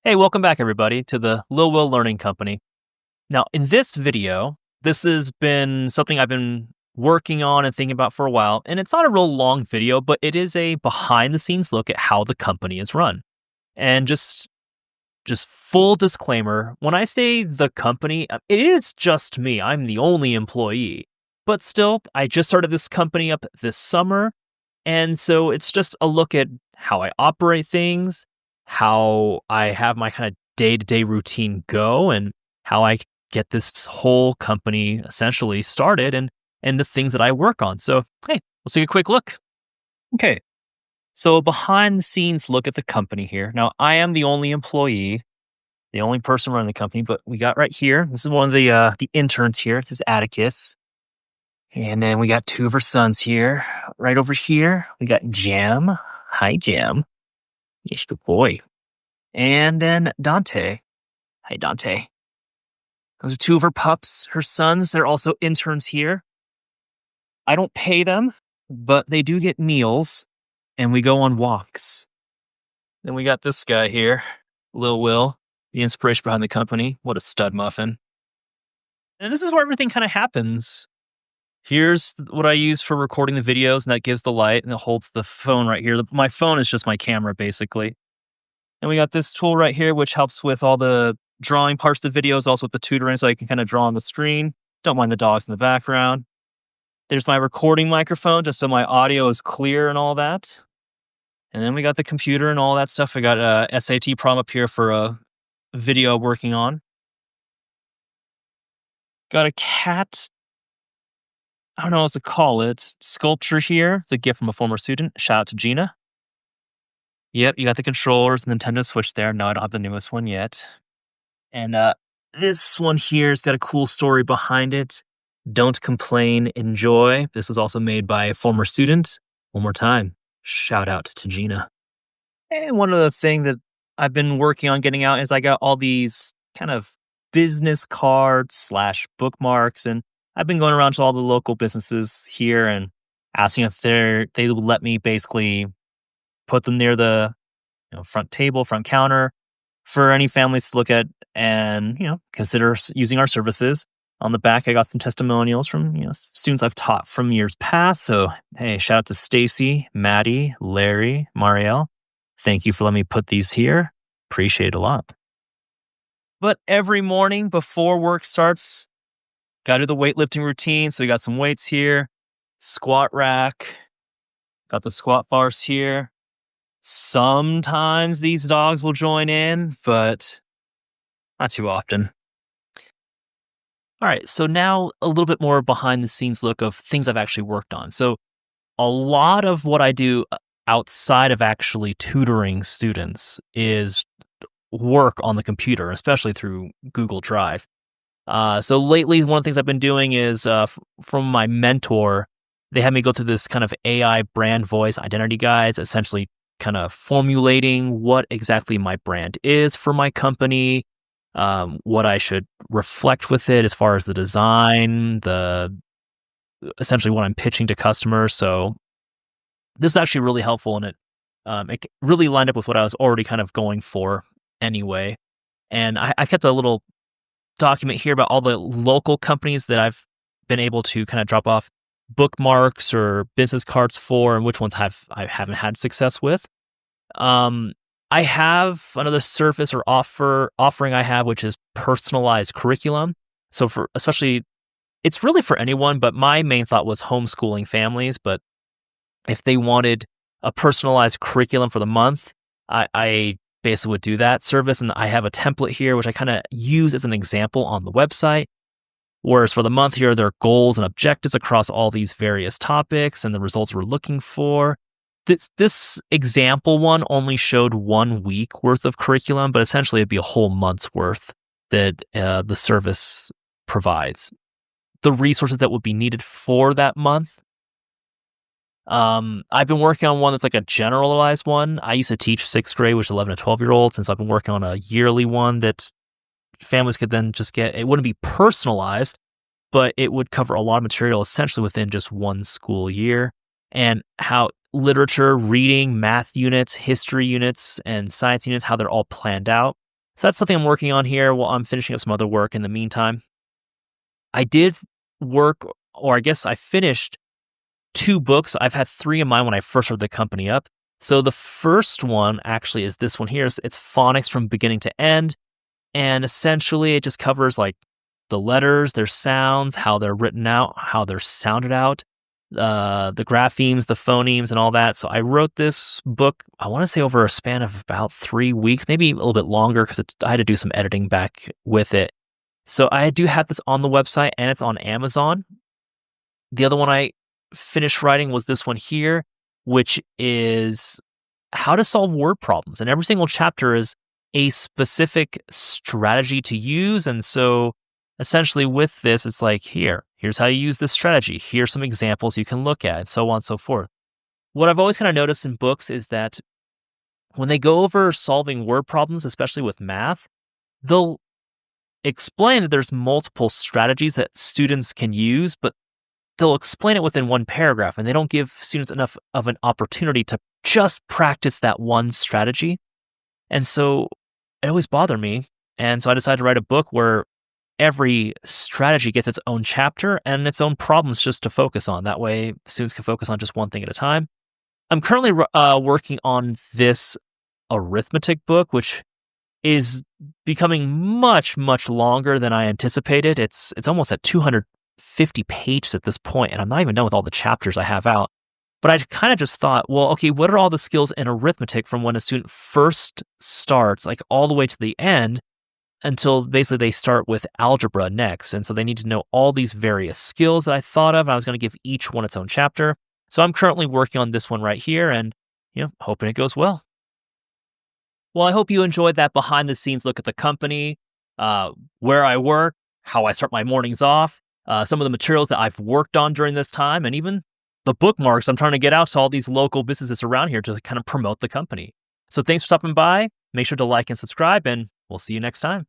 Hey, welcome back, everybody, to the Lil Will Learning Company. Now, in this video, this has been something I've been working on and thinking about for a while, and it's not a real long video, but it is a behind the scenes look at how the company is run. And just full disclaimer, when I say the company, it is just me. I'm the only employee. But still, I just started this company up this summer, and so it's just a look at how I operate things, how I have my kind of day-to-day routine go, and how I get this whole company essentially started and the things that I work on. So, hey, let's take a quick look. Okay. So, behind the scenes look at the company here. Now, I am the only employee, the only person running the company, but we got right here. This is one of the interns here. This is Atticus. And then we got two of her sons here. Right over here, we got Jam. Hi, Jam. Yes, good boy. And then Dante. Hi, Dante. Those are two of her pups, her sons. They're also interns here. I don't pay them, but they do get meals, and we go on walks. Then we got this guy here, Lil Will, the inspiration behind the company. What a stud muffin. And this is where everything kind of happens. Here's what I use for recording the videos, and that gives the light, and it holds the phone right here. My phone is just my camera, basically. And we got this tool right here, which helps with all the drawing parts of the videos, also with the tutoring, so I can kind of draw on the screen. Don't mind the dogs in the background. There's my recording microphone, just so my audio is clear and all that. And then we got the computer and all that stuff. I got a SAT problem up here for a video working on. Got a cat, I don't know what to call it, sculpture here. It's a gift from a former student. Shout out to Gina. Yep, you got the controllers, the Nintendo Switch there. No, I don't have the newest one yet. And this one here has got a cool story behind it. Don't complain, enjoy. This was also made by a former student. One more time, shout out to Gina. And one other thing that I've been working on getting out is I got all these kind of business cards slash bookmarks, and I've been going around to all the local businesses here and asking if they will let me basically put them near the front table, front counter for any families to look at and consider using our services. On the back, I got some testimonials from students I've taught from years past. So hey, shout out to Stacy, Maddie, Larry, Marielle. Thank you for letting me put these here. Appreciate it a lot. But every morning before work starts, got to do the weightlifting routine. So we got some weights here, squat rack, got the squat bars here. Sometimes these dogs will join in, but not too often. All right, so now a little bit more behind the scenes look of things I've actually worked on. So a lot of what I do outside of actually tutoring students is work on the computer, especially through Google Drive. So lately, one of the things I've been doing is from my mentor, they had me go through this kind of AI brand voice identity guides, essentially kind of formulating what exactly my brand is for my company, what I should reflect with it as far as the design, essentially what I'm pitching to customers. So this is actually really helpful, and it really lined up with what I was already kind of going for anyway. And I kept a little document here about all the local companies that I've been able to kind of drop off bookmarks or business cards for, and which ones I haven't had success with. I have another service or offering I have, which is personalized curriculum. So especially, it's really for anyone, but my main thought was homeschooling families. But if they wanted a personalized curriculum for the month, I basically would do that service. And I have a template here, which I kind of use as an example on the website. Whereas for the month here, there are goals and objectives across all these various topics and the results we're looking for. This example one only showed 1 week worth of curriculum, but essentially it'd be a whole month's worth that the service provides. The resources that would be needed for that month. I've been working on one that's like a generalized one. I used to teach sixth grade, which is 11 to 12-year-olds, and so I've been working on a yearly one that families could then just get. It wouldn't be personalized, but it would cover a lot of material essentially within just one school year, and how literature, reading, math units, history units, and science units, how they're all planned out. So that's something I'm working on here while I'm finishing up some other work in the meantime. I did work, or I guess I finished 2 books. I've had 3 of mine when I first started the company up. So the first one actually is this one here. It's phonics from beginning to end. And essentially, it just covers like the letters, their sounds, how they're written out, how they're sounded out, the graphemes, the phonemes, and all that. So I wrote this book, I want to say over a span of about 3 weeks, maybe a little bit longer because I had to do some editing back with it. So I do have this on the website and it's on Amazon. The other one I finished writing was this one here, which is how to solve word problems. And every single chapter is a specific strategy to use. And so essentially with this, it's like, here's how you use this strategy. Here's some examples you can look at, and so on and so forth. What I've always kind of noticed in books is that when they go over solving word problems, especially with math, they'll explain that there's multiple strategies that students can use, but they'll explain it within one paragraph and they don't give students enough of an opportunity to just practice that one strategy. And so it always bothered me. And so I decided to write a book where every strategy gets its own chapter and its own problems just to focus on. That way, students can focus on just one thing at a time. I'm currently working on this arithmetic book, which is becoming much, much longer than I anticipated. It's almost at 250 pages at this point, and I'm not even done with all the chapters I have out. But I kind of just thought, well, okay, what are all the skills in arithmetic from when a student first starts, like all the way to the end, until basically they start with algebra next. And so they need to know all these various skills that I thought of, and I was going to give each one its own chapter. So I'm currently working on this one right here and, hoping it goes well. Well, I hope you enjoyed that behind the scenes look at the company, where I work, how I start my mornings off, some of the materials that I've worked on during this time, and even the bookmarks I'm trying to get out to all these local businesses around here to kind of promote the company. So thanks for stopping by. Make sure to like and subscribe, and we'll see you next time.